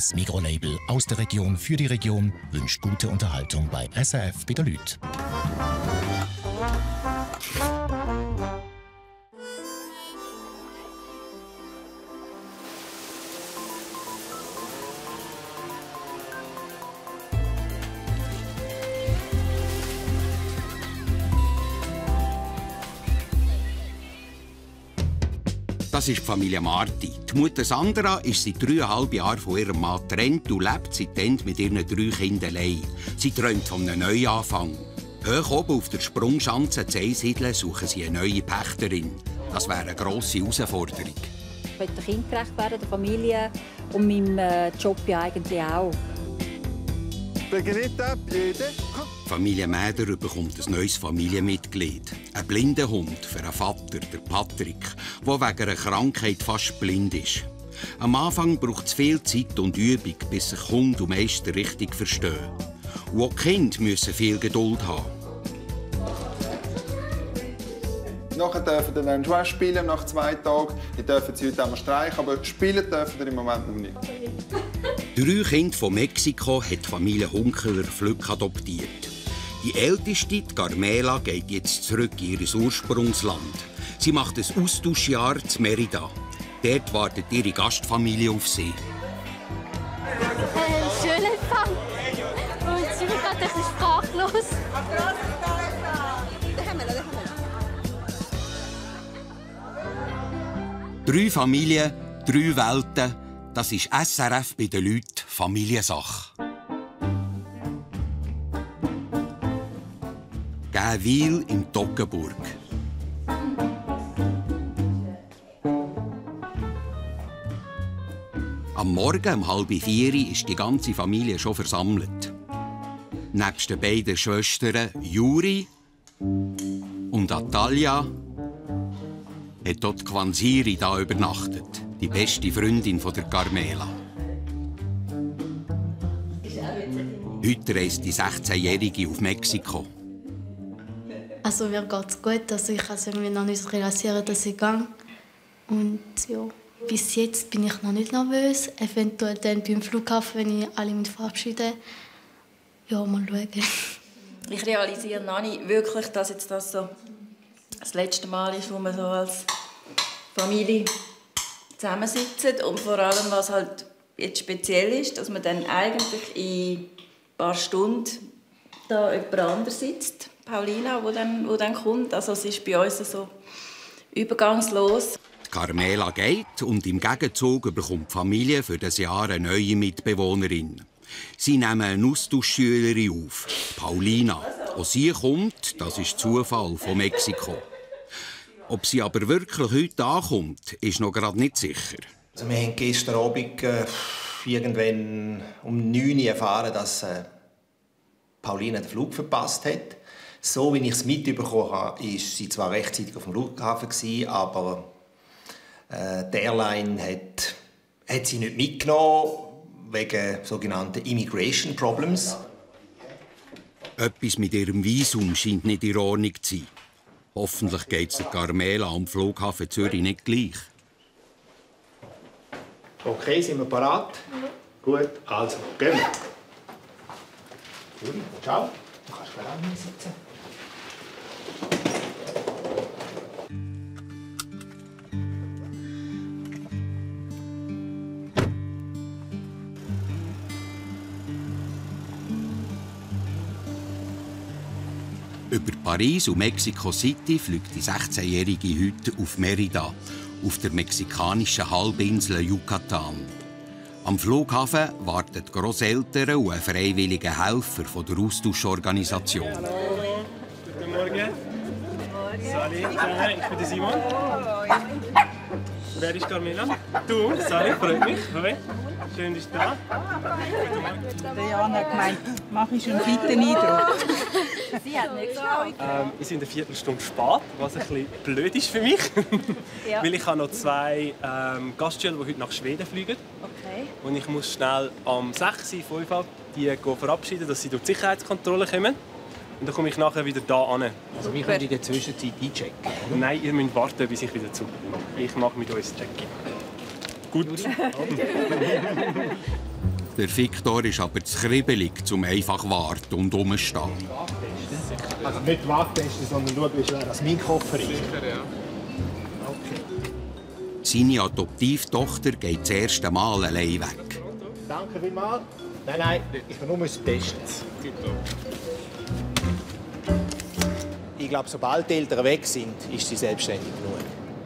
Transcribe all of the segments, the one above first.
Das Migros-Label aus der Region für die Region wünscht gute Unterhaltung bei SRF bei den Leuten. Das ist die Familie Marti. Die Mutter Sandra ist seit 3,5 Jahren von ihrem Mann getrennt und lebt seitdem mit ihren 3 Kindern allein. Sie träumt von einem Neuanfang. Hoch oben auf der Sprungschanze zu Einsiedeln suchen sie eine neue Pächterin. Das wäre eine grosse Herausforderung. Ich möchte kindgerecht werden, der Familie und meinem Job ja eigentlich auch. Familie Mäder bekommt ein neues Familienmitglied. Ein blinder Hund für einen Vater, der Patrick, der wegen einer Krankheit fast blind ist. Am Anfang braucht es viel Zeit und Übung, bis sich Hund und Meister richtig verstehen. Und auch die Kinder müssen viel Geduld haben. Nachher dürfen sie dann schon spielen nach 2 Tagen. Die dürfen sie heute einmal streichen, aber spielen dürfen sie im Moment noch nicht. 3 Kinder von Mexiko hat die Familie Hunkeler Flück adoptiert. Die älteste, die Carmela, geht jetzt zurück in ihr Ursprungsland. Sie macht ein Austauschjahr in Merida. Dort wartet ihre Gastfamilie auf sie. Schön Empfang. Und ich bin gerade ein bisschen sprachlos. 3 Familien, 3 Welten. Das ist SRF bei den Leuten Familiensache. Gäwil im Toggenburg. Am Morgen um 3:30 ist die ganze Familie schon versammelt. Nebst den beiden Schwestern Juri und Atalia hat dort Quansiri da übernachtet, die beste Freundin von der Carmela. Heute reist die 16-Jährige auf Mexiko. Also mir geht's gut, also ich kann es irgendwie noch nicht realisieren, dass ich gehe. Und ja, bis jetzt bin ich noch nicht nervös. Eventuell dann beim Flughafen, wenn ich alle mit verabschiede. Ja, mal schauen. Ich realisiere noch nicht wirklich, dass jetzt das so das letzte Mal ist, wo wir so als Familie zusammensitzen. Und vor allem, was halt jetzt speziell ist, dass man dann eigentlich in ein paar Stunden da jemand anders sitzt. Paulina, die dann kommt. Also es ist bei uns so übergangslos. Carmela geht und im Gegenzug bekommt die Familie für das Jahr eine neue Mitbewohnerin. Sie nehmen eine Austauschschülerin auf, Paulina. Auch sie kommt, das ist Zufall, von Mexiko. Ob sie aber wirklich heute ankommt, ist noch gerade nicht sicher. Also wir haben gestern Abend irgendwann um 9 Uhr erfahren, dass Paulina den Flug verpasst hat. So wie ich es mitbekommen habe, war sie zwar rechtzeitig auf dem Flughafen, aber die Airline hat sie nicht mitgenommen, wegen sogenannten Immigration Problems. Etwas mit ihrem Visum scheint nicht in Ordnung zu sein. Hoffentlich geht es der Carmela am Flughafen Zürich nicht gleich. Okay, sind wir bereit? Ja. Gut, also, gehen wir. Gut, ciao. Du kannst gleich an mir sitzen. Über Paris und Mexico City fliegt die 16-Jährige heute auf Merida, auf der mexikanischen Halbinsel Yucatan. Am Flughafen warten Grosseltern und ein freiwilliger Helfer von der Austauschorganisation. Hallo. Guten Morgen. Sali, ich bin Simon. Wer ist Carmela? Du, Sali, freut mich. Hoi. Schön, dass du da bist. Diana hat gemeint, mach ich einen fitten Eindruck. Sie hat nicht geschaut. Wir sind eine Viertelstunde spät, was ein bisschen blöd ist für mich. Ja. Weil ich habe noch 2 Gastschüler, die heute nach Schweden fliegen. Okay. Und ich muss schnell am 6, 5 Uhr die verabschieden, dass sie durch die Sicherheitskontrolle kommen. Und dann komme ich nachher wieder hier an. Also wir können in der Zwischenzeit einchecken, oder? Nein, ihr müsst warten, bis ich wieder zurück bin. Ich mache mit uns Check-in. Gut. Der Viktor ist aber zu kribbelig, um einfach warten und rumstehen. Also nicht Watttesten, sondern schauen, wie schwer das mein Koffer ist. Sicher, ja. Okay. Seine Adoptivtochter geht das erste Mal allein weg. Danke vielmals. Nein, ich will nur testen. Ich glaube, sobald die Eltern weg sind, ist sie selbstständig genug.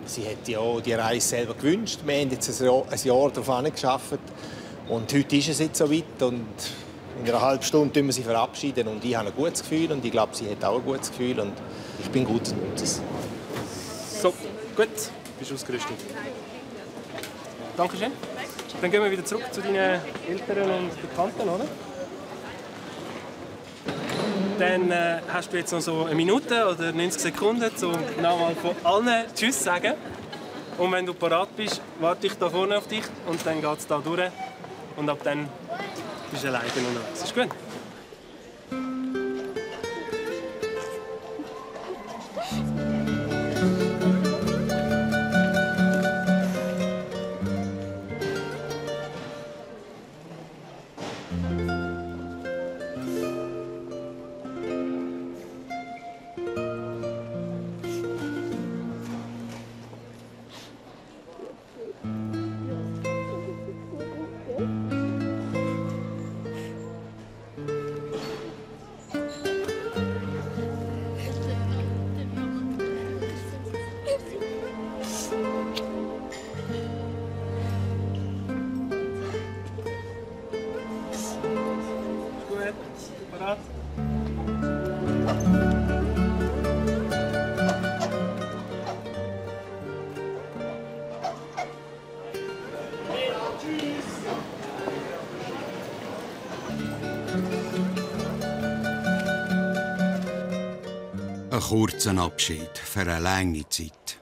Sie hat ja die Reise selber gewünscht. Wir haben jetzt ein Jahr darauf hingearbeitet. Und heute ist es jetzt so weit. Und in einer halben Stunde verabschieden wir sie verabschieden. Und ich habe ein gutes Gefühl. Und ich glaube, sie hat auch ein gutes Gefühl. Und ich bin gutes Mutes. So, gut. Bist du ausgerüstet. Dankeschön. Dann gehen wir wieder zurück zu deinen Eltern und Bekannten, oder? Dann hast du jetzt noch so eine Minute oder 90 Sekunden, um nochmal von allen Tschüss zu sagen. Und wenn du parat bist, warte ich hier vorne auf dich und dann geht es hier durch. Und ab dann bist du alleine unterwegs. Ist gut? Ein kurzer Abschied für eine lange Zeit.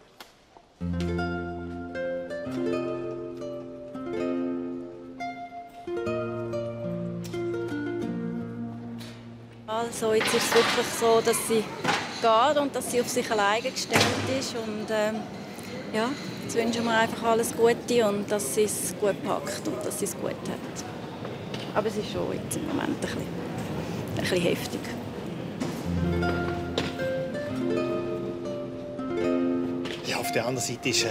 Also jetzt ist es wirklich so, dass sie geht und dass sie auf sich alleine gestellt ist. Und ja, jetzt wünschen wir einfach alles Gute und dass sie es gut packt und dass sie es gut hat. Aber es ist schon jetzt im Moment ein bisschen heftig. Ja, auf der anderen Seite ist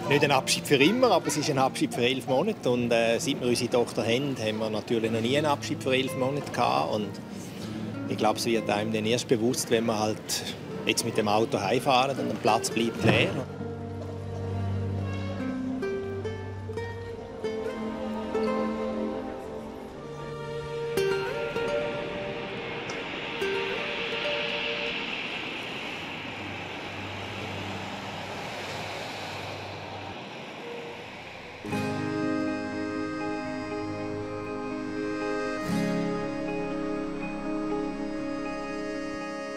nicht ein Abschied für immer, aber es ist ein Abschied für 11 Monate. Und seit wir unsere Tochter haben wir natürlich noch nie einen Abschied für 11 Monate gehabt. Und ich glaube, es wird einem dann erst bewusst, wenn man halt jetzt mit dem Auto heimfahren und der Platz bleibt leer.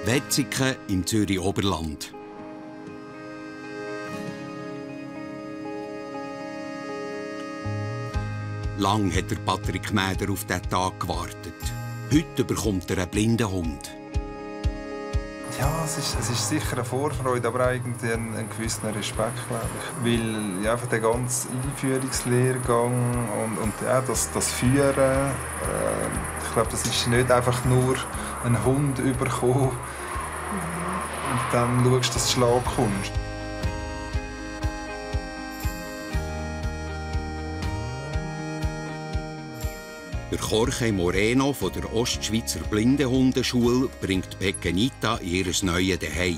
Wetzikon im Zürich-Oberland. Lang hat der Patrick Mäder auf diesen Tag gewartet. Heute bekommt er einen blinden Hund. Ja, es ist sicher eine Vorfreude, aber auch irgendwie ein gewisser Respekt, glaube ich. Weil ja, einfach der ganze Einführungslehrgang und ja, das Führen, ich glaube, das ist nicht einfach nur einen Hund bekommen und dann schaust, dass du Schlag kommst. Der Jorge Moreno von der Ostschweizer Blindenhundeschule bringt Pequenita in ihr neues Zuhause.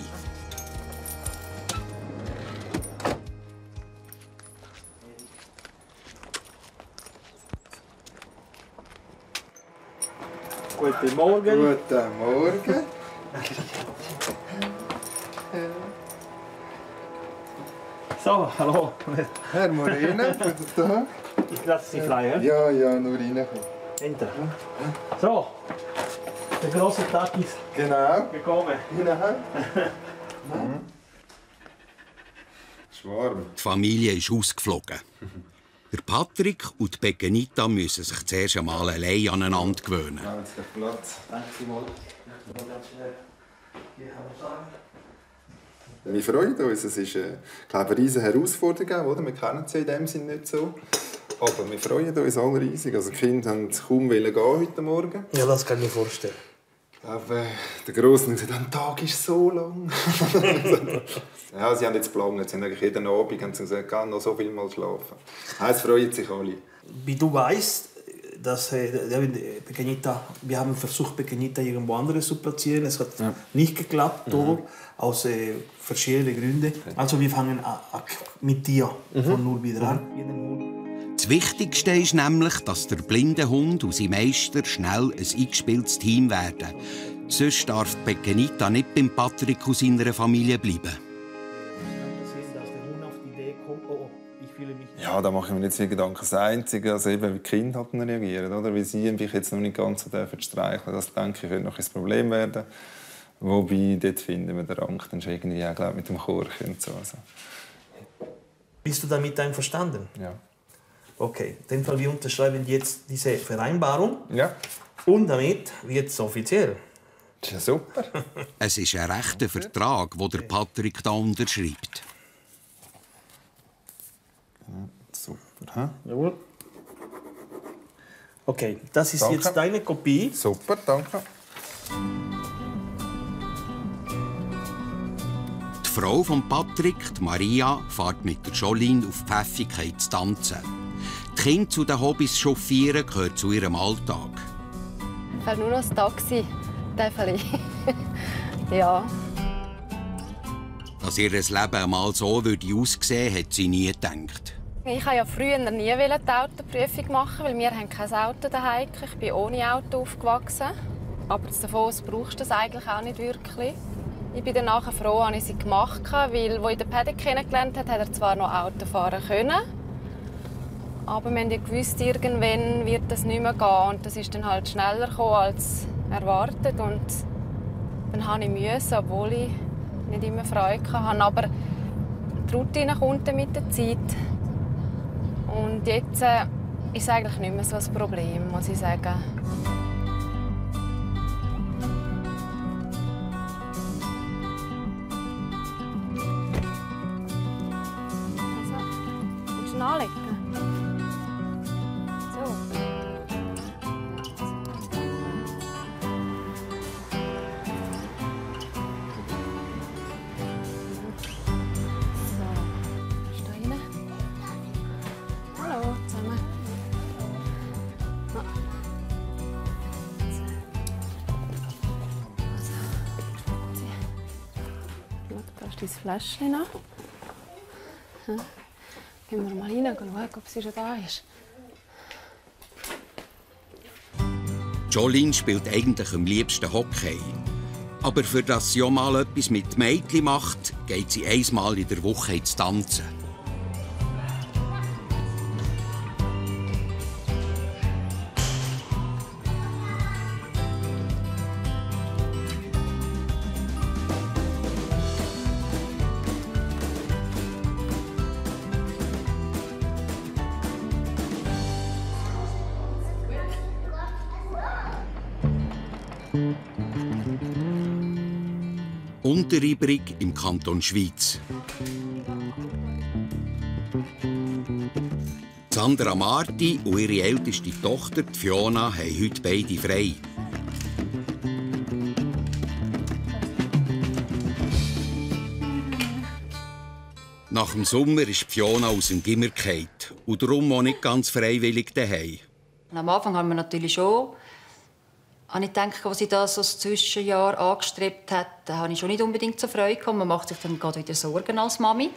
Guten Morgen. Guten Morgen. So, hallo. Herr Moreno, guten Tag. Ich lasse Sie frei, Ja, nur reinkommen. Hinter. So, der große Tag ist Genau. gekommen. Schwarm. Die Familie ist ausgeflogen. Der Patrick und die Pequenita müssen sich zuerst einmal allein aneinander gewöhnen. Ja, jetzt der Platz. Danke mal. Wir freuen uns. Es ist eine riesige Herausforderung, oder? Wir kennen sie in dem Sinne nicht so. Aber wir freuen uns alle riesig. Also die Kinder haben kaum gehen heute Morgen. Ja, das kann ich mir vorstellen. Aber der Grosse hat gesagt, der Tag ist so lang. Ja, sie haben jetzt geplant. Sie haben eigentlich jeden Abend haben sie gesagt, noch so viel mal schlafen. Es freuen sich alle. Wie du weißt, dass Pequeñita, wir haben versucht, Pequeñita irgendwo anderes zu platzieren. Es hat nicht geklappt, aus verschiedenen Gründen. Also wir fangen mit dir von null wieder an. Das Wichtigste ist nämlich, dass der blinde Hund und sein Meister schnell ein eingespieltes Team werden. Sonst darf Pequeñita nicht beim Patrick und seiner Familie bleiben. Ja, da mache ich mir jetzt die Gedanken. Das Einzige, also eben, wie die Kinder halt reagieren, oder? Weil sie mich jetzt noch nicht ganz so streicheln. Das, denke ich, wird noch ein Problem werden. Wobei, dort finden wir den Rang dann schon irgendwie auch, glaub, mit dem Chorchen und so. Also. Bist du damit einverstanden? Ja. Okay, in dem Fall, wir unterschreiben jetzt diese Vereinbarung. Ja. Und damit wird es offiziell. Das ist ja super. Es ist ein rechter Vertrag, den der Patrick da unterschreibt. Super. Jawohl. Okay, das ist jetzt deine Kopie. Super, danke. Die Frau von Patrick, die Maria, fährt mit der Jolene auf Pfäffikei zu tanzen. Die Kinder zu den Hobbys chauffieren gehört zu ihrem Alltag. Ich fahre nur noch das Taxi. Ja. Dass ihr Leben einmal so aussehen würde, hat sie nie gedacht. Ich wollte ja früher nie die Autoprüfung machen, weil wir haben kein Auto daheim. Ich bin ohne Auto aufgewachsen. Aber davon brauchst du das eigentlich auch nicht wirklich. Ich bin dann nachher froh, dass ich sie gemacht habe, weil als ich den Paddock kennengelernt habe, hat er zwar noch Auto fahren können. Aber wir haben ja gewusst, irgendwann wird das nicht mehr gehen. Und das ist dann halt schneller gekommen als erwartet. Und dann habe ich müssen, obwohl ich nicht immer Freude hatte. Aber die Routine kommt dann mit der Zeit. Und jetzt ist es eigentlich nicht mehr so ein Problem, muss ich sagen. Also, willst du ihn anlegen? So. Dein Fläschchen noch. Gehen wir mal rein und schauen, ob sie schon da ist. Jolene spielt eigentlich am liebsten Hockey. Aber für das sie auch mal etwas mit Mädchen macht, geht sie einmal in der Woche ins Tanzen. Unteribrig im Kanton Schwyz. Sandra Marti und ihre älteste Tochter Fiona haben heute beide frei. Nach dem Sommer ist Fiona aus dem Gimmer gefallen und darum auch nicht ganz freiwillig daheim. Am Anfang haben wir natürlich schon ich denke, als sie das so Zwischenjahr angestrebt hat, da habe ich schon nicht unbedingt so Freude gehabt. Man macht sich dann gerade wieder Sorgen als Mami.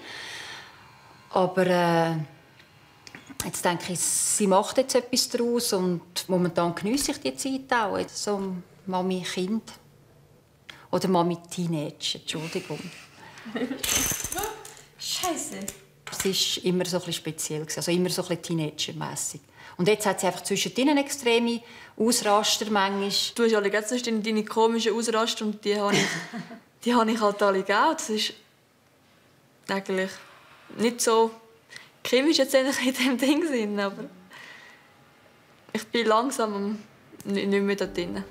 Aber jetzt denke ich, sie macht jetzt etwas daraus und momentan geniesse ich die Zeit auch. So Mami-Kind. Oder Mami-Teenager, Entschuldigung. Scheiße. Es war immer so ein bisschen speziell, also immer so ein bisschen teenagermässig. Und jetzt hat sie einfach zwischendrin extreme Ausraster manchmal. Du hast alle deine komischen Ausraster und die habe ich halt alle gegeben. Das ist eigentlich nicht so chemisch jetzt in diesem Ding sind, aber ich bin langsam nicht mehr da drin.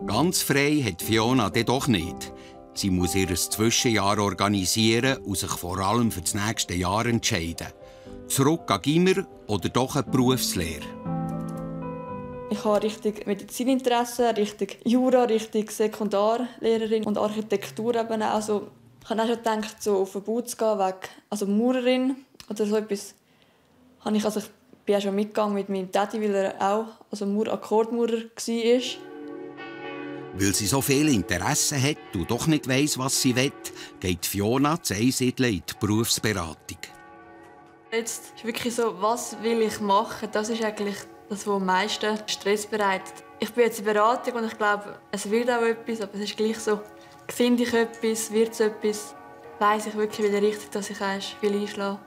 Ganz frei hat Fiona dann doch nicht. Sie muss ihr Zwischenjahr organisieren und sich vor allem für das nächste Jahr entscheiden. Zurück an Gimmer oder doch eine Berufslehre? Ich habe richtig Medizininteresse, richtig Jura, richtig Sekundarlehrerin und Architektur eben auch. Also, ich habe auch schon gedacht, so auf ein Boot zu gehen, also Maurerin oder so etwas. Ich bin auch schon mitgegangen mit meinem Daddy, weil er auch Akkordmaurer war. Weil sie so viele Interessen hat und doch nicht weiss, was sie will, geht Fiona zu Einsiedeln in die Berufsberatung. Jetzt ist wirklich so, was will ich machen? Das ist eigentlich das, was am meisten Stress bereitet. Ich bin jetzt in Beratung und ich glaube, es wird auch etwas, aber es ist gleich so, finde ich etwas, wird es etwas, weiss ich wirklich wieder richtig, dass ich einschlagen will.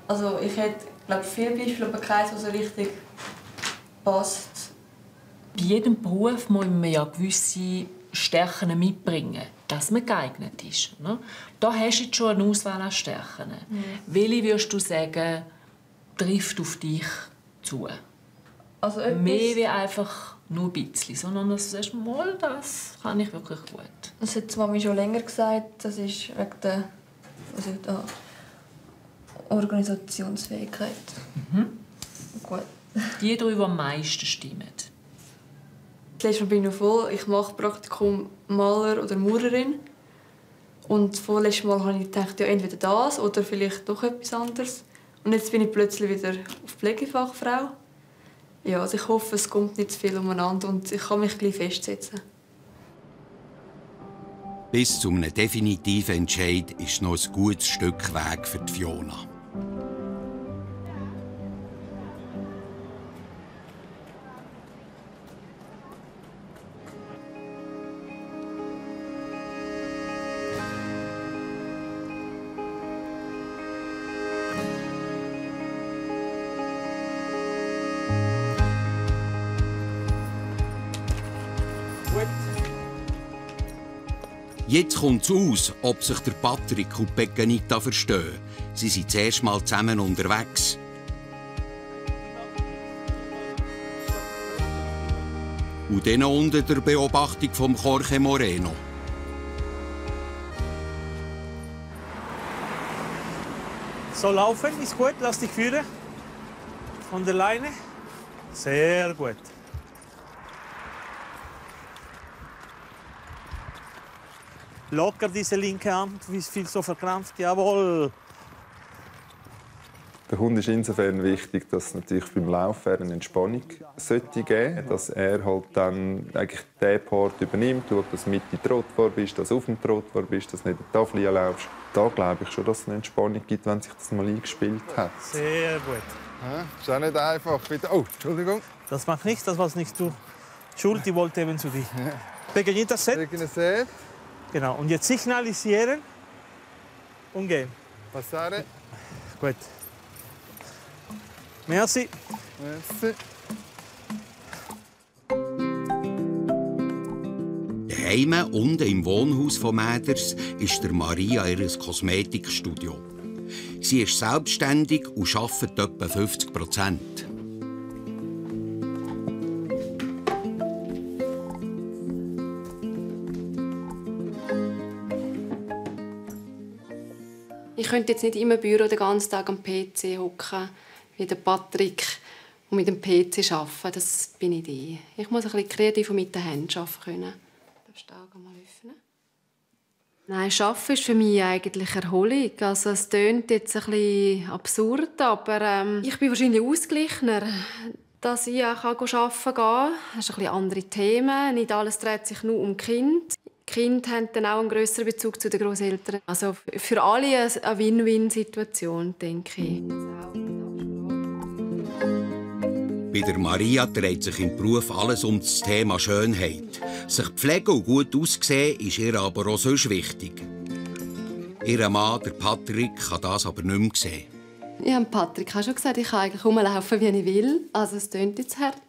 Also ich hätte, glaube viele Beispiele, aber keins, was so richtig passt. Bei jedem Beruf muss man ja gewisse Stärken mitbringen, dass man geeignet ist. Ne? Da hast du jetzt schon eine Auswahl an Stärken. Welche würdest du sagen, trifft auf dich zu? Also mehr wie einfach nur ein bisschen, sondern dass du sagst, mal, das kann ich wirklich gut. Das hat Mami schon länger gesagt, das ist wegen der Organisationsfähigkeit. Gut. Die drei, die am meisten stimmen. Letztes Mal bin ich noch voll. Ich mache Praktikum Maler oder Maurerin. Und vorletztes Mal habe ich gedacht, ja, entweder das oder vielleicht doch etwas anderes. Und jetzt bin ich plötzlich wieder auf Pflegefachfrau. Ja, also ich hoffe, es kommt nicht zu viel umeinander und ich kann mich gleich festsetzen. Bis zu einem definitiven Entscheid ist noch ein gutes Stück Weg für die Fiona. Jetzt kommt es aus, ob sich der Patrick und Pekanita verstehen. Sie sind das erste Mal zusammen unterwegs. Und dann unter der Beobachtung von Jorge Moreno. So, laufen ist gut, lass dich führen. Von der Leine. Sehr gut. Locker diese linke Arm, du bist viel so verkrampft. Jawohl. Der Hund ist insofern wichtig, dass es natürlich beim Laufen eine Entspannung sollte geben, dass er halt dann eigentlich den Part übernimmt, schaut, dass du mit in Trottoir bist, dass du auf dem Trottoir bist, dass du nicht an die Tafel laufst. Da glaube ich schon, dass es eine Entspannung gibt, wenn sich das mal eingespielt hat. Sehr gut. Ja, ist auch nicht einfach. Bitte. Oh, Entschuldigung. Das macht nichts, das war nicht du. Schuld, die wollte eben zu dir. Pequeñita Set. Genau, und jetzt signalisieren und gehen. Passare. Gut. Merci. Merci. Daheim und im Wohnhaus von Mäders ist der Maria ihr Kosmetikstudio. Sie ist selbstständig und arbeitet etwa 50%. Ich könnte jetzt nicht im Büro den ganzen Tag am PC hocken, wie der Patrick, und mit dem PC arbeiten. Das bin ich nicht. Ich muss ein bisschen kreativ und mit den Händen arbeiten können. Darfst du die Augen mal öffnen? Nein, Arbeiten ist für mich eigentlich Erholung. Also, es klingt jetzt ein bisschen absurd, aber ich bin wahrscheinlich ausgeglichener, dass ich auch arbeiten kann. Es sind ein bisschen andere Themen. Nicht alles dreht sich nur um Kind. Die Kinder haben dann auch einen grösseren Bezug zu den Grosseltern. Also für alle eine Win-Win-Situation, denke ich. Bei der Maria dreht sich im Beruf alles um das Thema Schönheit. Sich pflegen und gut aussehen ist ihr aber auch sonst wichtig. Ihr Mann, der Patrick, kann das aber nicht mehr sehen. Ich habe Patrick auch schon gesagt, ich kann eigentlich rumlaufen, wie ich will. Also es klingt jetzt hart.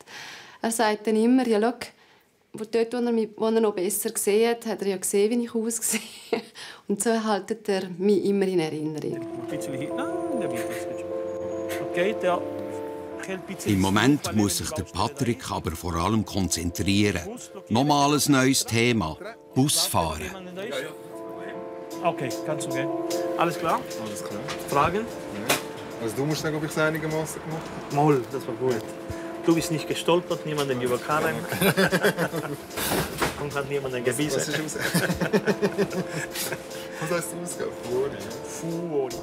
Er sagt dann immer, ja, schau, dort, wo er noch besser gesehen hat er ja gesehen, wie ich aussehe. Und so haltet er mich immer in Erinnerung. Ein bisschen hinten. Okay, ja. Im Moment muss sich der Patrick aber vor allem konzentrieren. Nochmal ein neues Thema: Busfahren. Okay, kannst du gehen. Alles klar? Alles klar. Fragen? Ja. Also du musst sagen, ob ich es einigermaßen gemacht habe? Moll, das war gut. Du bist nicht gestolpert, niemanden überfahren. Und hat niemanden gebissen. Was ist was heißt Ausgabe? Fuori.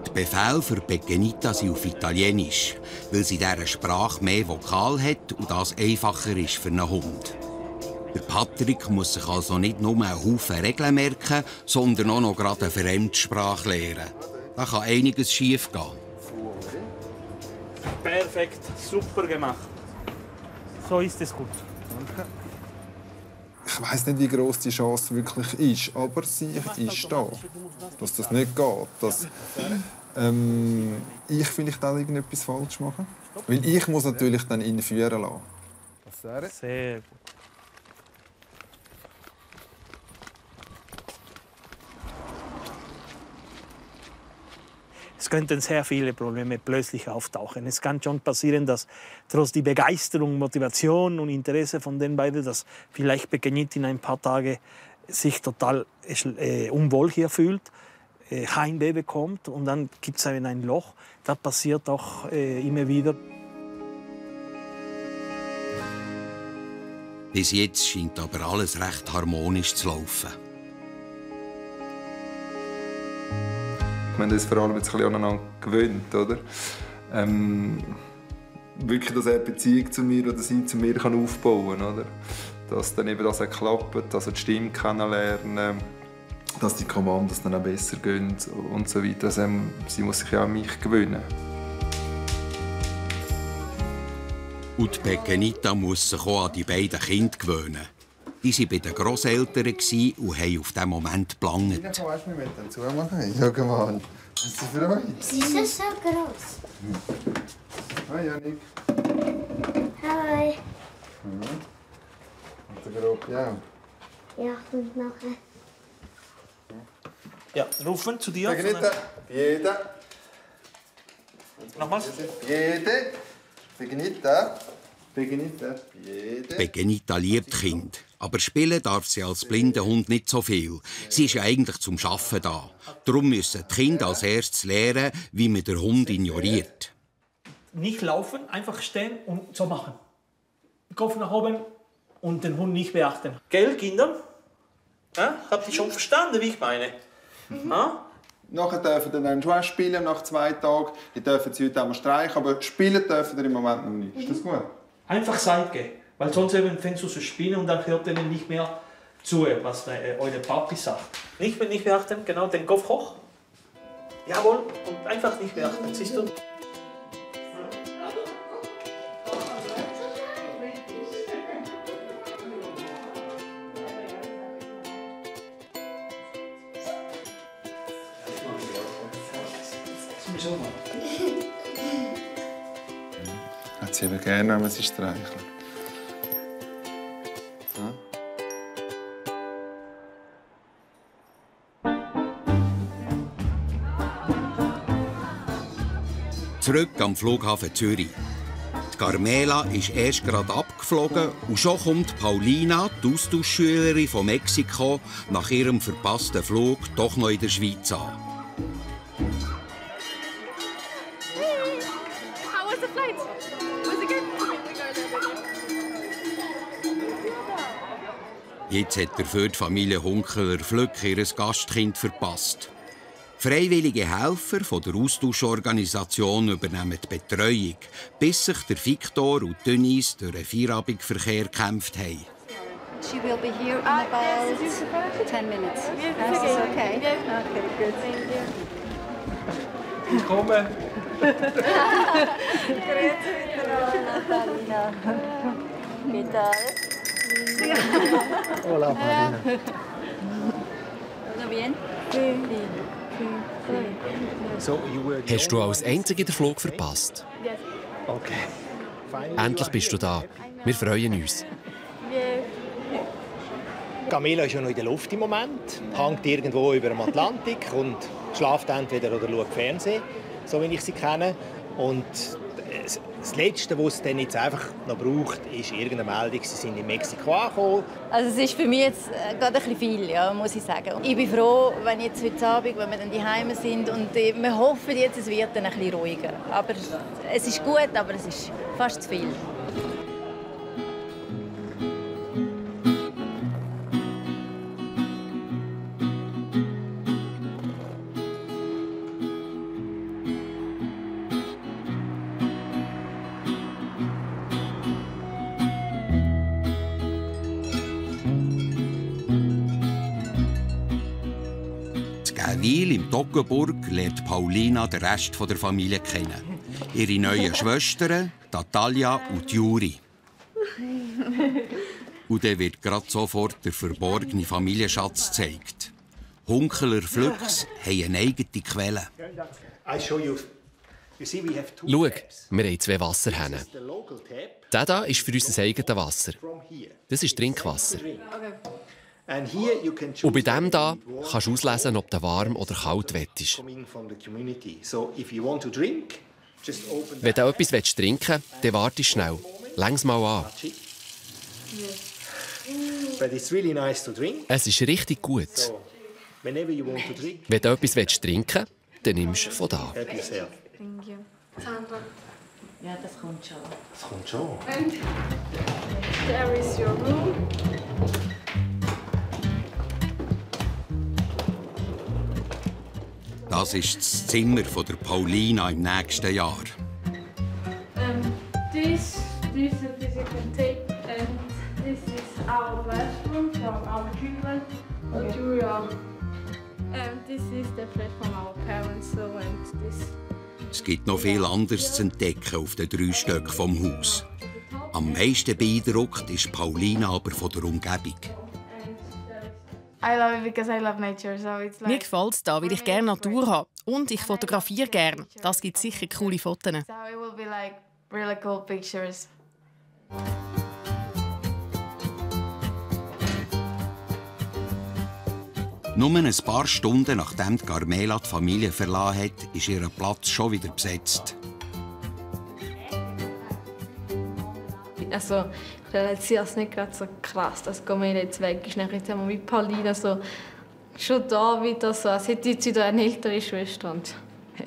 Die Befehle für Pequenita sind auf Italienisch, weil sie in dieser Sprache mehr Vokal hat und das einfacher ist für einen Hund. Der Patrick muss sich also nicht nur einen Haufen Regeln merken, sondern auch noch gerade eine Fremdsprache lernen. Da kann einiges schief gehen. Perfekt, super gemacht. So ist es gut. Danke. Ich weiss nicht, wie gross die Chance wirklich ist, aber sie ist da. Dass das nicht geht. Dass ich vielleicht auch irgendetwas falsch mache. Weil ich muss natürlich dann ihn führen lassen. Sehr gut. Es könnten sehr viele Probleme plötzlich auftauchen. Es kann schon passieren, dass trotz der Begeisterung, Motivation und Interesse von den beiden, dass vielleicht Pequenita in ein paar Tagen sich total unwohl hier fühlt, Heimweh bekommt und dann gibt es ein Loch. Das passiert auch immer wieder. Bis jetzt scheint aber alles recht harmonisch zu laufen. Wir haben uns vor allem jetzt ein bisschen aneinander gewöhnt, oder? Wirklich, dass er eine Beziehung zu mir oder sie zu mir kann aufbauen kann, oder? Dass dann eben das auch klappt, dass er die Stimme kennenlernen, dass die Kommandos dann auch besser gehen und so weiter. Also, sie muss sich ja an mich gewöhnen. Und Pequenita muss sich auch an die beiden Kinder gewöhnen. Die waren bei den Grosseltern und haben auf diesen Moment gelangt. Kannst du mir mit dazu machen? Schau mal. Was ist das für ein Sie ist so groß. Hi, Janik. Hi. Und der Grobi auch? Ja, und nachher. Ja, rufen zu dir. Pequenita, Piede. Nochmals. Piede. Pequenita. Pequenita, Piede. Pequenita liebt Kinder. Aber spielen darf sie als blinder Hund nicht so viel. Sie ist ja eigentlich zum Arbeiten da. Darum müssen die Kinder als erstes lernen, wie man den Hund ignoriert. Nicht laufen, einfach stehen und so machen. Kopf nach oben und den Hund nicht beachten. Gell, Kinder? Ja? Habt ihr schon verstanden, wie ich meine? Ja? Nachher dürfen sie dann schon spielen, nach 2 Tagen. Die dürfen sie heute auch mal streichen, aber spielen dürfen sie im Moment noch nicht. Ist das gut? Einfach Zeit geben. Weil sonst fängst du zu spielen und dann hört ihnen nicht mehr zu, was eure Papi sagt. Nicht beachten, genau, den Kopf hoch. Jawohl, und einfach nicht beachten, siehst du? Hat sie eben gerne, wenn man sie streichelt. Zurück am Flughafen Zürich. Die Carmela ist erst gerade abgeflogen und schon kommt Paulina, die Austauschschülerin von Mexiko, nach ihrem verpassten Flug doch noch in der Schweiz an. How was the flight? Was it good? Jetzt hat dafür die Familie Hunkeler Flück ihr Gastkind verpasst. Freiwillige Helfer von der Austauschorganisation übernehmen die Betreuung, bis sich der Victor und Denise durch den Feierabendverkehr gekämpft haben. She will be here in about 10 minutes. Is this okay? Okay, good. Willkommen. Grüezi miteinander, Natalina. ¿Qué tal? Hola, Paulina. ¿Todo bien? Hast du als Einzige den Flug verpasst? Okay. Endlich bist du da. Wir freuen uns. Camilla ist ja noch in der Luft im Moment, hängt irgendwo über dem Atlantik und schläft entweder oder schaut Fernsehen, so wie ich sie kenne. Und Das Letzte, was es dann jetzt einfach noch braucht, ist irgendeine Meldung, sie sind in Mexiko angekommen. Also es ist für mich jetzt gerade ein bisschen viel, ja, muss ich sagen. Ich bin froh, wenn jetzt heute Abend, wenn wir dann daheim sind und wir hoffen jetzt, es wird dann ein bisschen ruhiger. Aber es ist gut, aber es ist fast zu viel. Weil im Toggenburg lernt Paulina den Rest der Familie kennen. Ihre neuen Schwestern, Natalia und Juri. Und dann wird gerade sofort der verborgene Familienschatz gezeigt. Hunkeler Flux haben eine eigene Quelle. Schau, wir haben 2 Wasserhähne. Der hier ist für unser eigenes Wasser. Das ist Trinkwasser. Und bei dem hier kannst du auslesen, ob du warm oder kalt willst. Wenn du etwas trinken willst, dann warte schnell. Läng's mal an. Es ist richtig gut. Wenn du etwas trinken willst, dann nimmst du von da. Ja, das kommt schon. Das kommt schon. And there is your room. Das ist das Zimmer von der Paulina im nächsten Jahr. This you can take, and this is our bathroom from our children. Julia. This is the flat from our parents. So and this. Es gibt noch viel anderes zu entdecken auf den 3 Stöcken vom Haus. Am meisten beeindruckt ist Paulina aber von der Umgebung. Mir gefällt es hier, weil ich gerne Natur habe. Und ich fotografiere gerne. Das gibt sicher coole Fotos. Nur ein paar Stunden nachdem Carmela die Familie verlassen hat, ist ihr Platz schon wieder besetzt. Also, ich realisiere es nicht gerade so krass, dass Carmela jetzt weg ist. Jetzt haben wir mit Paulina so schon da wieder so, als hätte sie eine ältere Schwester. Und,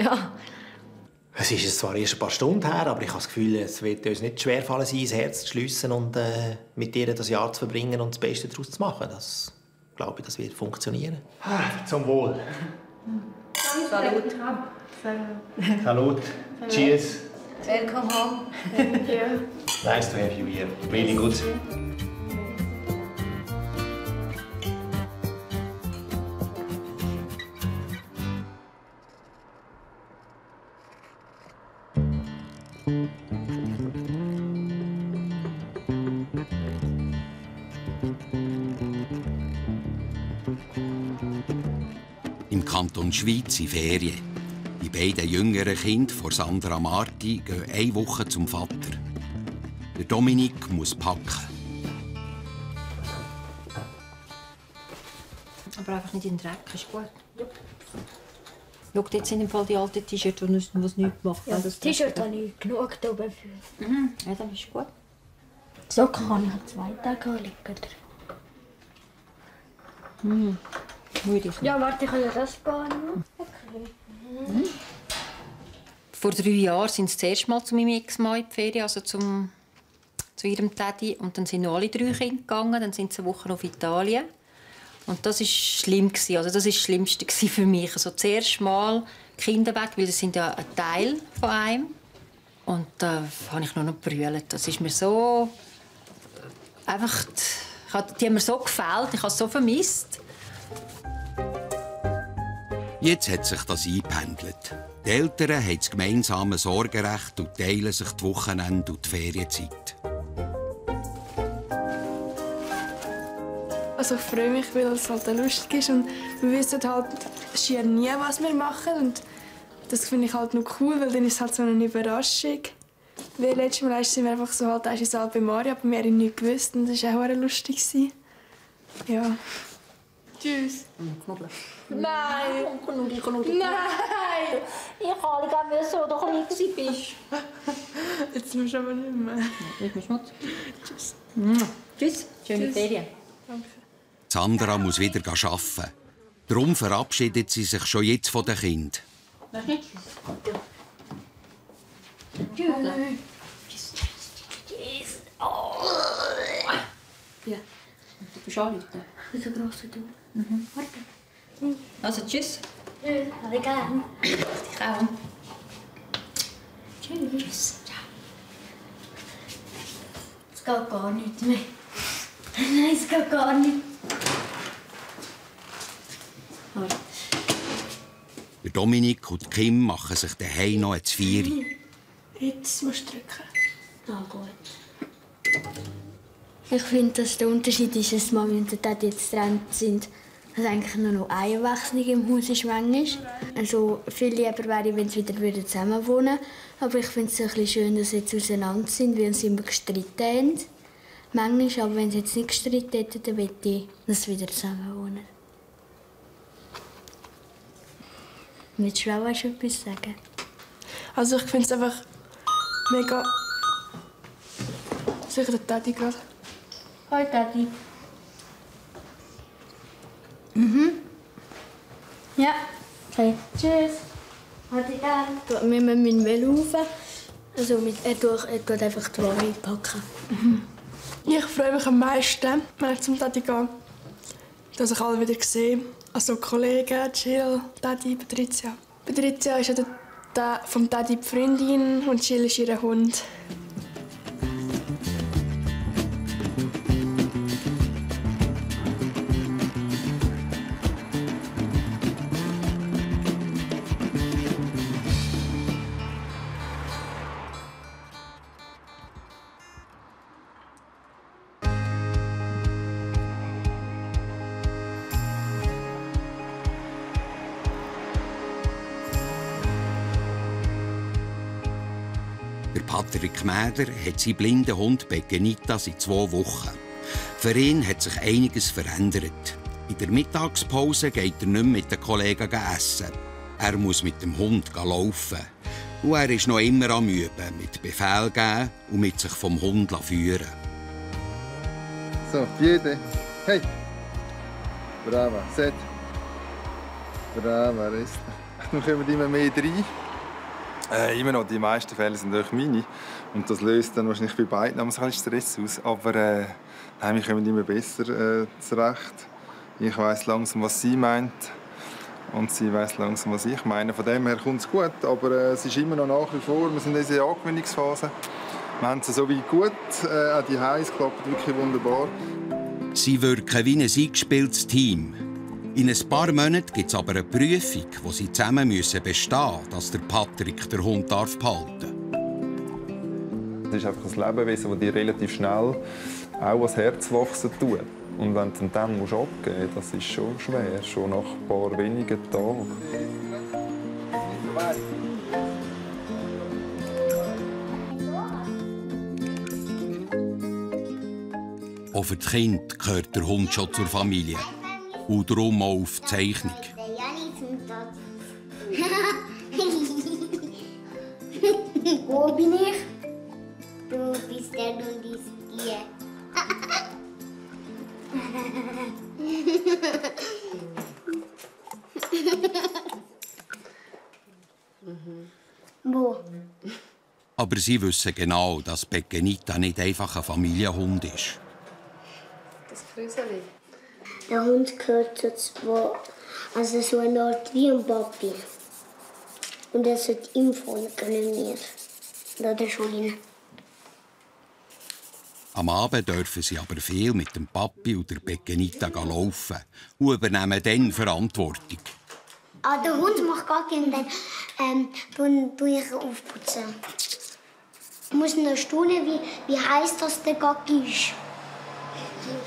ja. Es ist jetzt zwar erst ein paar Stunden her, aber ich habe das Gefühl, es wird uns nicht schwerfallen sein, das Herz zu schliessen und mit ihr das Jahr zu verbringen und das Beste daraus zu machen. Das, glaube ich, das wird funktionieren. Zum Wohl. Salut. Salut. Cheers. Welcome home. Thank you. Nice to have you here. Really good. Im Kanton Schwyz in Ferien. Die beiden jüngeren Kinder von Sandra Marti gehen 1 Woche zum Vater. Der Dominik muss packen. Aber einfach nicht in den Dreck, ist gut. Ja. Schau, jetzt sind im Fall die alten T-Shirts, die es nicht gemacht haben. Ja, das T-Shirt habe ich genug da oben für. Ja, das ist gut. Socken kann ich 2 Tage anlegen. Ja, warte, ich kann ja das sparen. Okay. Vor 3 Jahren sind sie das erste Mal zu meinem Ex-Mann in die Ferien, also zu ihrem Daddy. Und dann sind noch alle 3 Kinder gegangen. Dann sind sie eine Woche auf Italien. Und das war schlimm. Also das war das Schlimmste für mich. Also das erste Mal die Kinder weg, weil das sind ja ein Teil von einem. Und da habe ich nur noch gebrüllt. Das ist mir so... Einfach... Die haben mir so gefällt. Ich habe es so vermisst. Jetzt hat sich das eingependelt. Die Eltern haben das gemeinsame Sorgerecht und teilen sich die Wochenende und die Ferienzeit. Also ich freue mich, weil es halt lustig ist und wir wissen halt schier nie, was wir machen. Und das finde ich halt noch cool, weil dann ist es halt so eine Überraschung. Wie letztes Mal sind wir einfach so halt ins Alpe Maria, aber wir haben nichts gewusst und das war auch lustig. Ja. Tschüss. Knubbeln. Nein! Knuddel. Nein! Ich kann nicht, wenn du so klein bist. Jetzt musst du aber nicht mehr. Nicht mehr Schmutz. Tschüss. Tschüss. Schöne Ferien. Danke. Sandra muss wieder arbeiten. Darum verabschiedet sie sich schon jetzt von den Kindern. Machst du nicht Tschüss? Tschüss. Tschüss. Oh. Ja. Du bist anrufen. So grosse Tür. Warte. Also tschüss. Tschüss. Habe ich gern. Ich auch. Tschüss. Es geht gar nicht mehr. Nein, es geht gar nicht. Der Dominik und Kim machen sich daheim noch ins Vieri. Jetzt musst du drücken. Ah, gut. Ich finde, dass der Unterschied ist, dass Mami und der Daddy jetzt getrennt sind. Dass eigentlich nur noch eine Abwechslung im Haus ist manchmal. Also viel lieber wäre ich, wenn sie wieder zusammen wohnen würden. Aber ich finde es ein bisschen schön, dass sie jetzt auseinander sind, weil sie immer gestritten haben. Manchmal, aber wenn sie jetzt nicht gestritten hätten, dann möchte ich, dass sie wieder zusammen wohnen. Willst du auch etwas sagen? Also ich finde es einfach mega... Sicher der Daddy gerade. Hoi, Daddy. Ja. Okay. Tschüss. Hatte gern. Wir müssen meinen Velo rauf. Also er tut einfach die Ware einpacken. Ich freue mich am meisten, wenn ich zum Daddy gehe, dass ich alle wieder sehe. Also Kollegen, Jill, Daddy, Patricia. Patricia ist ja vom Daddy die Freundin und Jill ist ihr Hund. Patrick Mäder hat seinen blinden Hund Begenita seit 2 Wochen. Für ihn hat sich einiges verändert. In der Mittagspause geht er nicht mehr mit den Kollegen essen. Er muss mit dem Hund laufen. Und er ist noch immer am Üben, mit Befehl geben und mit sich vom Hund führen. So, jede. Hey! Bravo, set. Bravo, Rest. Dann kommen immer mehr rein. Immer noch, die meisten Fälle sind durch meine. Und das löst dann wahrscheinlich bei beiden ein bisschen Stress aus. Aber wir kommen immer besser zurecht. Ich weiss langsam, was sie meint. Und sie weiss langsam, was ich meine. Von dem her kommt es gut. Aber es ist immer noch nach wie vor. Wir sind in dieser Angewöhnungsphase. Wir haben es so weit gut. Auch die Heis klappt wirklich wunderbar. Sie wirken wie ein eingespieltes Team. In ein paar Monaten gibt es aber eine Prüfung, wo sie zusammen bestehen müssen, dass der Patrick den Hund behalten darf. Es ist einfach ein Lebewesen, das dir relativ schnell auch ans Herz wachsen tut. Und wenn du dann abgeben musst, das ist schon schwer, schon nach ein paar wenigen Tagen. Auch für die Kinder gehört der Hund schon zur Familie. Und darum auch auf die Zeichnung. Wo bin ich? Du bist der und ist hier. Wo? Aber sie wissen genau, dass Begenita nicht einfach ein Familienhund ist. Das Grüßeli. Der Hund gehört zu zwei, also so eine Art wie ein Papi. Und er sollte ihm folgen, mir. Oder der Schule. Am Abend dürfen sie aber viel mit dem Papi und der Begenita laufen und übernehmen dann Verantwortung. Ah, der Hund macht gar keinen, dann tue ich aufputzen. Ich muss noch staunen, wie heiß das der Gacki ist.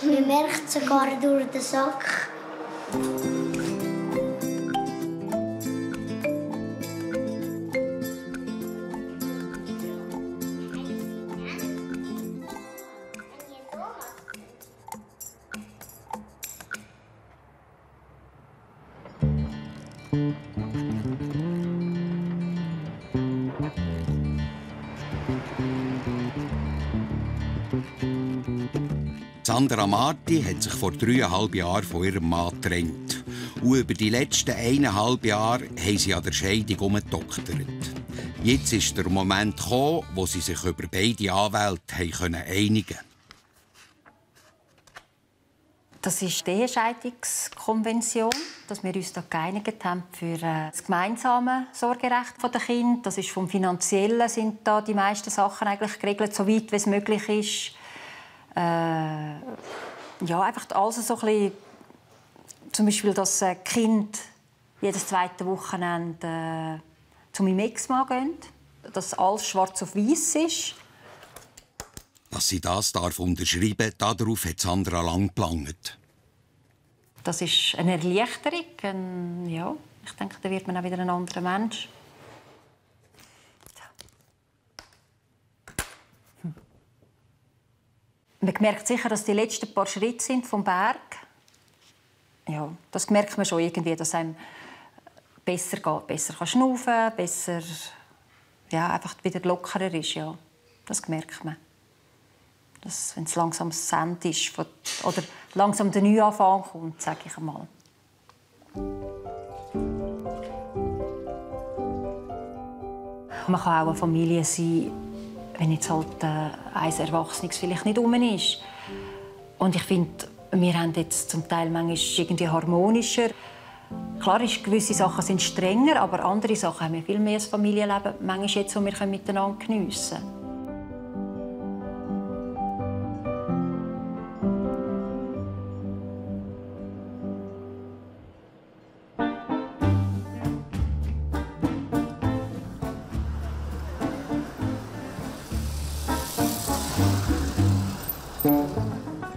Man merkt es sogar durch den Sack. Sandra Marti hat sich vor 3,5 Jahren von ihrem Mann getrennt. Und über die letzten 1,5 Jahre haben sie an der Scheidung herumgedoktert. Jetzt ist der Moment gekommen, wo sie sich über beide Anwälte einigen konnten. Das ist die Ehescheidungskonvention, dass wir uns da geeinigt haben für das gemeinsame Sorgerecht der Kinder. Das ist vom Finanziellen sind da die meisten Sachen eigentlich geregelt, so weit wie es möglich ist. Ja, einfach alles so ein bisschen, zum Beispiel, dass Kind jedes zweite Wochenende zu meinem Ex-Mann gehen, dass alles schwarz auf weiß ist. Dass sie das unterschreiben darf, darauf hat Sandra lang gelangt. Das ist eine Erleichterung. Ja, ich denke, da wird man auch wieder ein anderer Mensch. Man merkt sicher, dass die letzten paar Schritte sind vom Berg. Ja, das merkt man schon irgendwie, dass einem besser geht, besser kann schnaufen, besser, ja, einfach wieder lockerer ist. Ja, das merkt man. Dass, wenn es langsam das Ende ist oder langsam der Neuanfang kommt, sage ich einmal. Man kann auch eine Familie sein, wenn jetzt halt ein Erwachsenes vielleicht nicht rum ist. Und ich finde, wir haben jetzt zum Teil manchmal irgendwie harmonischer. Klar, gewisse Sachen sind strenger, aber andere Sachen haben wir viel mehr als Familienleben. Manchmal jetzt, wo wir miteinander geniessen können.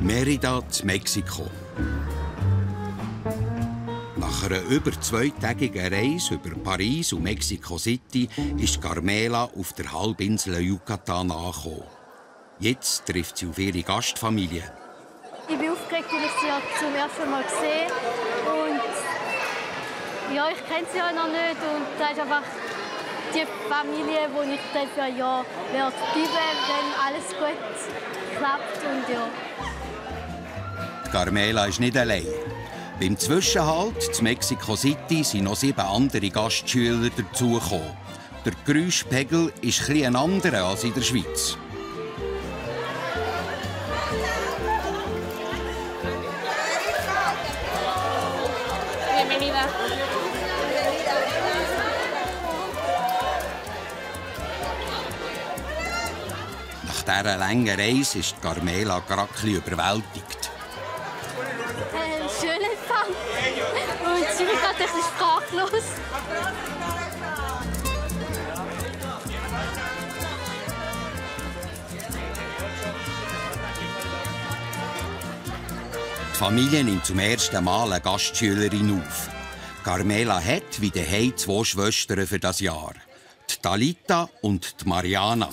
Mérida in Mexiko. Nach einer über 2-tägigen Reise über Paris und Mexico City ist Carmela auf der Halbinsel Yucatan angekommen. Jetzt trifft sie auf ihre Gastfamilie. Ich bin aufgeregt, weil ich sie ja zum ersten Mal sehe. Und ja, ich kenne sie ja noch nicht. Und das ist einfach die Familie, wo ich denke, ja, werde bleiben, wenn alles gut klappt. Und ja. Carmela ist nicht allein. Beim Zwischenhalt in Mexico City sind noch 7 andere Gastschüler dazugekommen. Der Geräuschpegel ist etwas ein anderer als in der Schweiz. Bienvenida. Nach dieser langen Reise ist Carmela gerade etwas überwältigt. Schön Empfang. Und ich bin gerade etwas sprachlos. Die Familie nimmt zum ersten Mal eine Gastschülerin auf. Carmela hat wie daheim 2 Schwestern für das Jahr. Die Talita und die Mariana.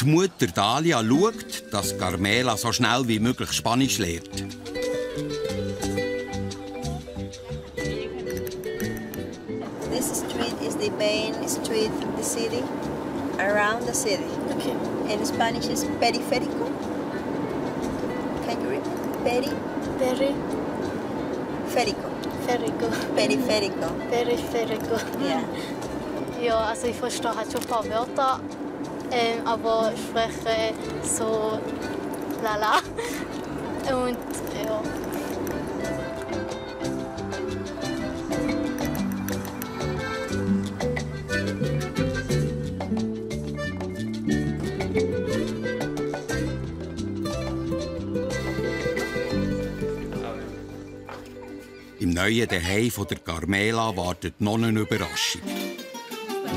Die Mutter Dalia schaut, dass Carmela so schnell wie möglich Spanisch lernt. This street is the main street in the city, around the city. Okay. In Spanish is periférico. Can you repeat? Periférico. Periférico. Periférico. Ja. Ja, also ich verstehe halt schon ein paar Wörter. Aber ich spreche so lala. Und ja. Im neuen Zuhause von der Carmela wartet noch eine Überraschung.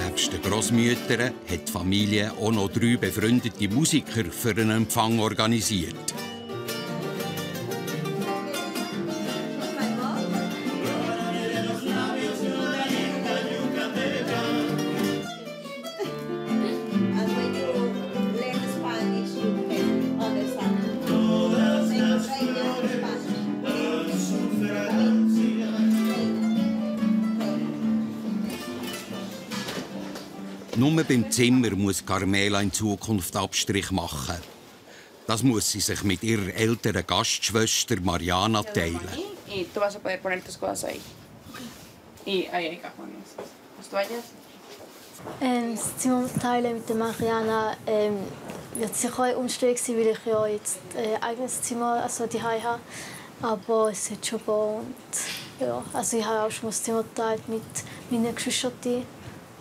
Nebst den Grossmüttern hat die Familie auch noch 3 befreundete Musiker für einen Empfang organisiert. Nur beim Zimmer muss Carmela in Zukunft Abstrich machen. Das muss sie sich mit ihrer älteren Gastschwester Mariana teilen. Du vas a poder poner tus cosas ahí. Y ahí hay cajones. ¿Las toallas? Das Zimmer teilen mit der Mariana wird sicher auch umstritten sein, weil ich ja jetzt ein eigenes Zimmer zu Hause habe. Aber es hat schon gehen. Ja, also ich habe auch schon das Zimmer geteilt mit meinen Geschwistern.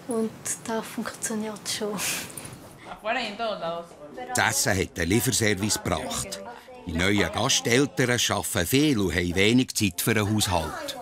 Und das funktioniert schon. Das Essen hat der Lieferservice gebracht. Die neuen Gasteltern arbeiten viel und haben wenig Zeit für den Haushalt.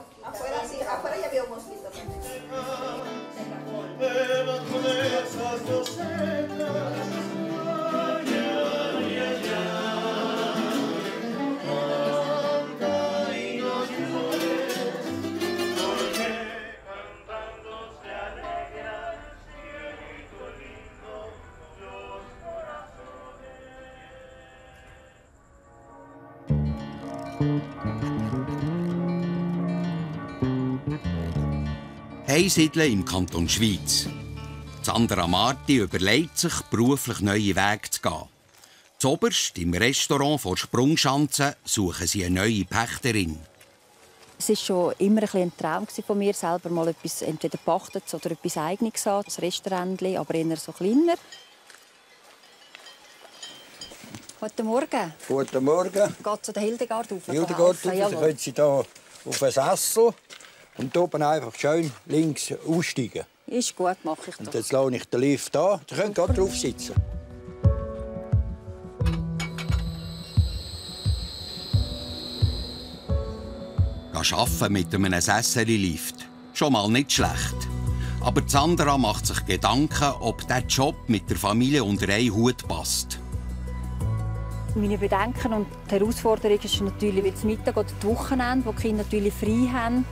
Einsiedeln im Kanton Schwyz. Sandra Marti überlegt sich, beruflich neue Wege zu gehen. Zoberst im Restaurant vor Sprungschanze suchen sie eine neue Pächterin. Es war schon immer ein Traum von mir, selber mal etwas entweder pachtet oder etwas Eigenes zu haben. Das Restaurant, aber eher so kleiner. Guten Morgen. Guten Morgen. Geht zu der Hildegard auf? Hildegard auf, dann können Sie hier auf den Sessel und oben einfach schön links aussteigen. Ist gut, mache ich das. Und jetzt lasse ich den Lift an. Sie können gerade drauf sitzen. Arbeiten mit einem Sesseli-Lift. Schon mal nicht schlecht. Aber Sandra macht sich Gedanken, ob dieser Job mit der Familie unter einen Hut passt. Meine Bedenken und die Herausforderung ist natürlich wie das Mittag oder die Wochenende, wo die Kinder natürlich frei haben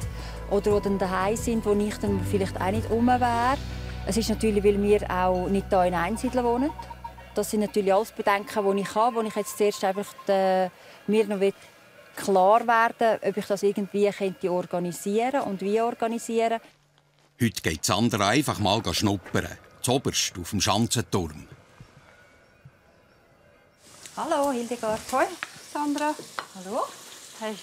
oder die dann daheim sind, wo ich dann vielleicht auch nicht rum wäre. Es ist natürlich, weil wir auch nicht hier in Einsiedeln wohnen. Das sind natürlich alles Bedenken, die ich habe, wo ich jetzt zuerst einfach mir noch klar werden, ob ich das irgendwie organisieren und wie organisieren. Heute geht Sandra einfach mal schnuppern. Zoberst auf dem Schanzenturm. Hallo Hildegard. Hoi Sandra. Hallo. Hey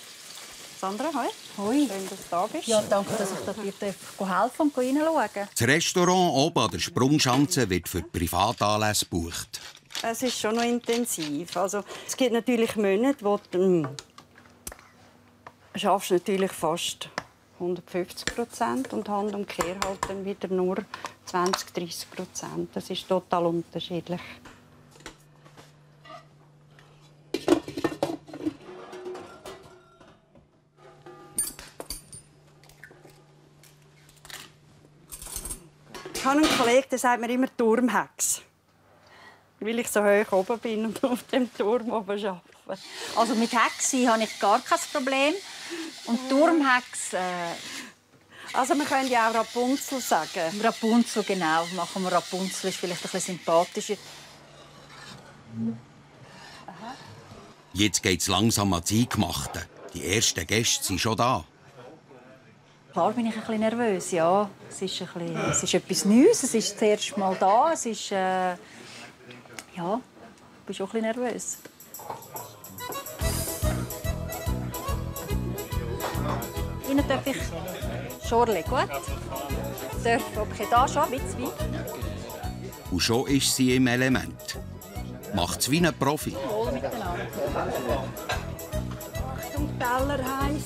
Sandra, hoi. Hoi. Schön, dass du da bist. Ja, danke, dass ich dir helfen und reinschauen. Das Restaurant oben an der Sprungschanze wird für Privatanlässe gebucht. Es ist schon noch intensiv. Also, es gibt natürlich Monate, wo du schaffst natürlich fast 150% und Hand und Kehr halt dann wieder nur 20-30%. Das ist total unterschiedlich. Ich habe einen Kollegen, der sagt mir immer Turmhex. Weil ich so hoch oben bin und auf dem Turm oben arbeite. Also mit Hexen habe ich gar kein Problem. Und Turmhex... Also wir können ja auch Rapunzel sagen. Rapunzel, genau. Machen wir Rapunzel, ist vielleicht ein bisschen sympathischer. Jetzt geht es langsam ans Eingemachte. Die ersten Gäste sind schon da. Klar bin ich ein bisschen nervös, ja. Es ist etwas Neues, es ist das erste Mal da. Es ist, ja, ich bin schon ein bisschen nervös. Ihnen darf ich Schorle, gut? Okay, da schon, ein bisschen weit. Und schon ist sie im Element. Macht's wie ein Profi. Wohl miteinander. Achtung, Teller heiß.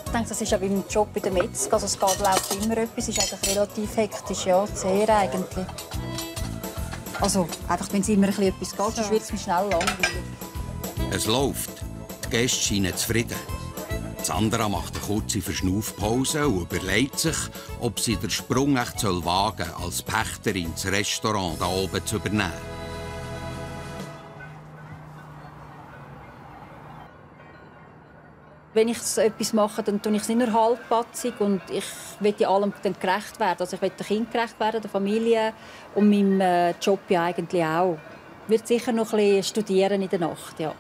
Ich denke, das ist ja beim Job bei der Metzger. Also es läuft immer etwas. Es ist eigentlich relativ hektisch, ja, sehr eigentlich. Also, einfach, wenn es immer etwas geht, sonst wird es mir schnell langweilig. Es läuft. Die Gäste scheinen zufrieden. Sandra macht eine kurze Verschnaufpause und überlegt sich, ob sie den Sprung echt wagen soll, als Pächterin das Restaurant da oben zu übernehmen. Wenn ich etwas mache, dann tue ich es nicht nur halbpatzig und ich will allem dann gerecht werden. Also ich will dem Kind gerecht werden, der Familie und meinem Job ja eigentlich auch. Ich werde sicher noch ein bisschen studieren in der Nacht, ja.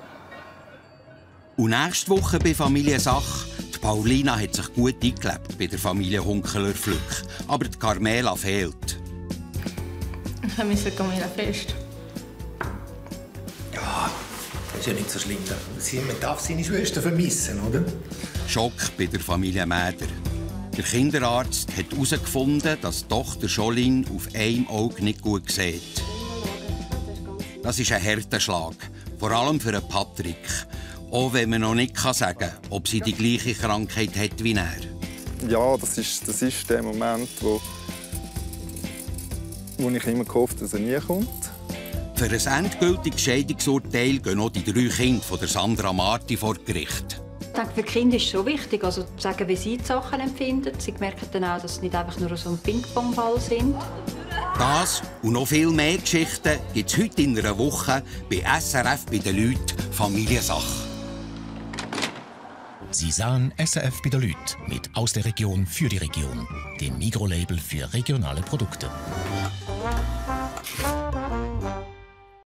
Und nächste Woche bei Familie Sach die Paulina hat sich gut eingelebt bei der Familie Hunkeler-Flück, aber die Carmela fehlt. Ich vermisse Camilla fest. Ja, das ist ja nicht so schlimm. Man darf seine Schwester vermissen, oder? Schock bei der Familie Mäder. Der Kinderarzt hat herausgefunden, dass die Tochter Jolene auf einem Auge nicht gut sieht. Das ist ein harter Schlag, vor allem für Patrick. Auch wenn man noch nicht sagen kann, ob sie die gleiche Krankheit hat wie er. Ja, das ist der Moment, wo ich immer gehofft habe, dass er nie kommt. Für ein endgültiges Scheidungsurteil gehen auch die 3 Kinder von der Sandra Marti vor Gericht. Ich denke, für die Kinder ist es so wichtig, also zu sagen, wie sie die Sachen empfinden. Sie merken dann auch, dass es nicht einfach nur so ein Ping-Pong-Ball sind. Das und noch viel mehr Geschichten gibt es heute in einer Woche bei SRF bei den Leuten Familiensache. Sie sahen SRF bei den Leuten mit «Aus der Region für die Region», dem Migros-Label für regionale Produkte.